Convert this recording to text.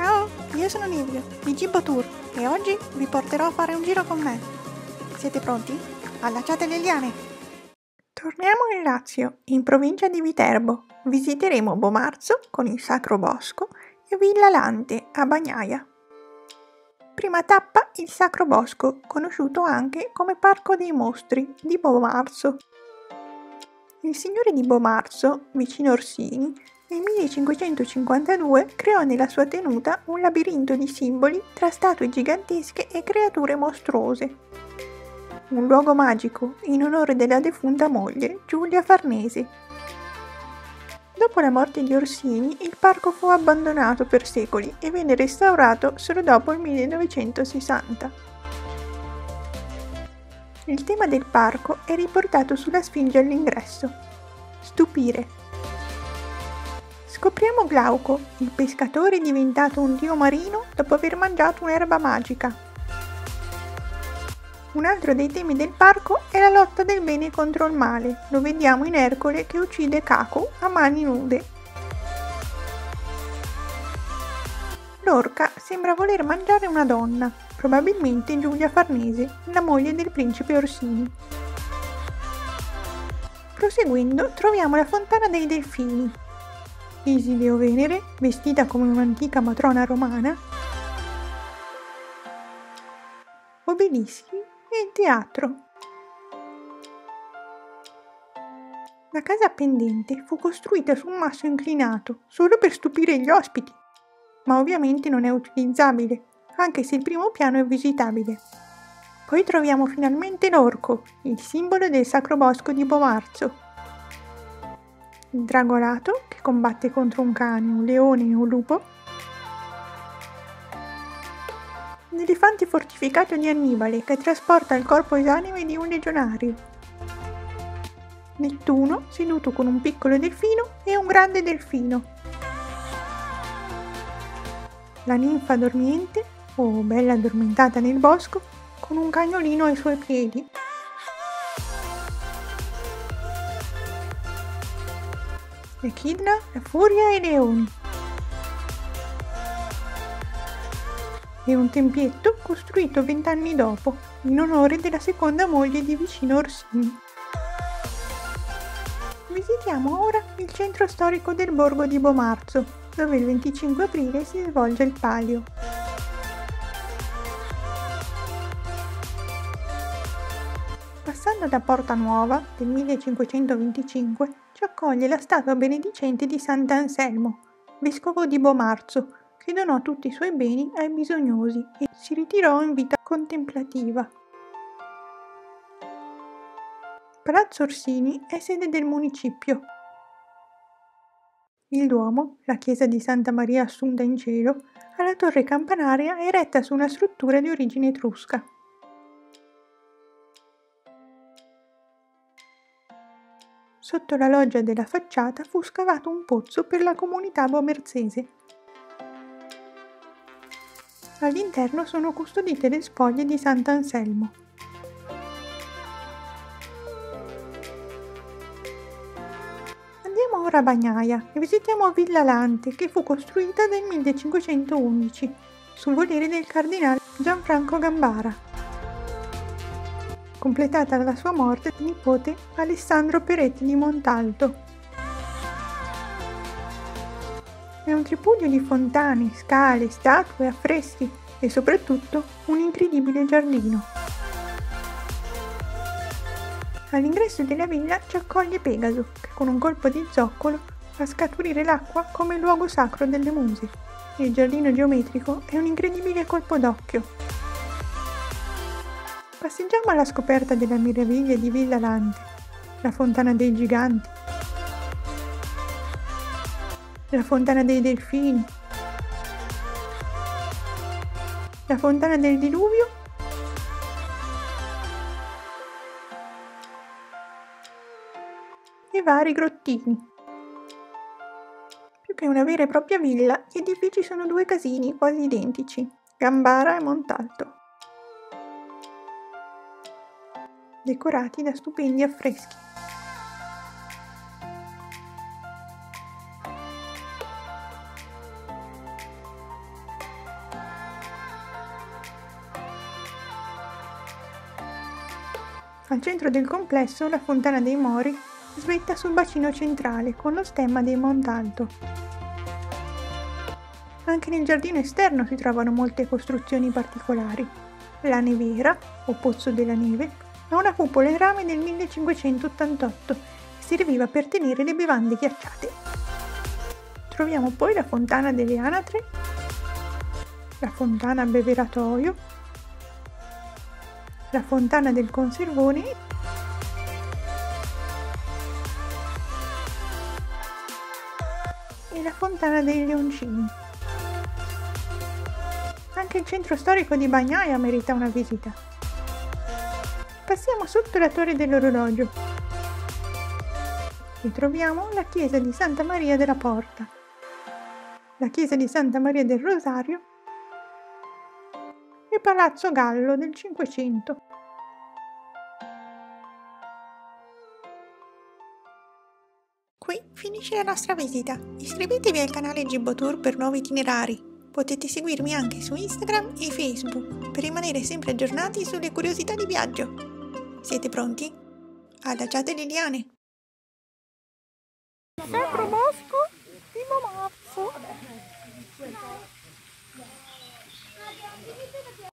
Ciao, io sono Livio di Gibbo Tour e oggi vi porterò a fare un giro con me. Siete pronti? Allacciate le liane! Torniamo in Lazio, in provincia di Viterbo. Visiteremo Bomarzo con il Sacro Bosco e Villa Lante a Bagnaia. Prima tappa il Sacro Bosco, conosciuto anche come Parco dei Mostri di Bomarzo. Il signore di Bomarzo, vicino Orsini, nel 1552 creò nella sua tenuta un labirinto di simboli tra statue gigantesche e creature mostruose. Un luogo magico in onore della defunta moglie Giulia Farnese. Dopo la morte di Orsini, il parco fu abbandonato per secoli e venne restaurato solo dopo il 1960. Il tema del parco è riportato sulla sfinge all'ingresso. Stupire. Scopriamo Glauco, il pescatore diventato un dio marino dopo aver mangiato un'erba magica. Un altro dei temi del parco è la lotta del bene contro il male. Lo vediamo in Ercole che uccide Caco a mani nude. L'orca sembra voler mangiare una donna, probabilmente Giulia Farnese, la moglie del principe Orsini. Proseguendo troviamo la fontana dei delfini. Iside o Venere, vestita come un'antica matrona romana, obelischi e il teatro. La casa pendente fu costruita su un masso inclinato solo per stupire gli ospiti, ma ovviamente non è utilizzabile, anche se il primo piano è visitabile. Poi troviamo finalmente l'orco, il simbolo del Sacro Bosco di Bomarzo. Il drago alato, che combatte contro un cane, un leone e un lupo. L'elefante fortificato di Annibale, che trasporta il corpo esanime di un legionario. Nettuno, seduto con un piccolo delfino e un grande delfino. La ninfa dormiente, o bella addormentata nel bosco, con un cagnolino ai suoi piedi. Echidna, la furia e i leoni. E un tempietto costruito 20 anni dopo, in onore della seconda moglie di vicino Orsini. Visitiamo ora il centro storico del borgo di Bomarzo, dove il 25 aprile si svolge il Palio. Passando da Porta Nuova del 1525 ci accoglie la statua benedicente di Sant'Anselmo, vescovo di Bomarzo, che donò tutti i suoi beni ai bisognosi e si ritirò in vita contemplativa. Palazzo Orsini è sede del municipio. Il Duomo, la chiesa di Santa Maria Assunta in Cielo, ha la torre campanaria eretta su una struttura di origine etrusca. Sotto la loggia della facciata fu scavato un pozzo per la comunità bomerzese. All'interno sono custodite le spoglie di Sant'Anselmo. Andiamo ora a Bagnaia e visitiamo Villa Lante, che fu costruita nel 1511 sul volere del cardinale Gianfranco Gambara, completata alla sua morte il nipote Alessandro Peretti di Montalto. È un tripudio di fontane, scale, statue, affreschi e soprattutto un incredibile giardino. All'ingresso della villa ci accoglie Pegaso, che con un colpo di zoccolo fa scaturire l'acqua come luogo sacro delle muse. Il giardino geometrico è un incredibile colpo d'occhio. Passeggiamo alla scoperta della meraviglia di Villa Lante, la fontana dei giganti, la fontana dei delfini, la fontana del diluvio e vari grottini. Più che una vera e propria villa, gli edifici sono due casini quasi identici, Gambara e Montalto, decorati da stupendi affreschi. Al centro del complesso la Fontana dei Mori svetta sul bacino centrale con lo stemma dei Montalto. Anche nel giardino esterno si trovano molte costruzioni particolari. La Neviera, o Pozzo della Neve, ha una cupola in rame del 1588 e serviva per tenere le bevande ghiacciate. Troviamo poi la Fontana delle Anatre, la Fontana Beveratoio, la Fontana del Conservone e la Fontana dei Leoncini. Anche il centro storico di Bagnaia merita una visita. Passiamo sotto la Torre dell'Orologio e troviamo la chiesa di Santa Maria della Porta, la chiesa di Santa Maria del Rosario e Palazzo Gallo del Cinquecento. Qui finisce la nostra visita. Iscrivetevi al canale Gibbotour per nuovi itinerari. Potete seguirmi anche su Instagram e Facebook per rimanere sempre aggiornati sulle curiosità di viaggio. Siete pronti? Allacciate le liane! Sacro Bosco di Momazzo.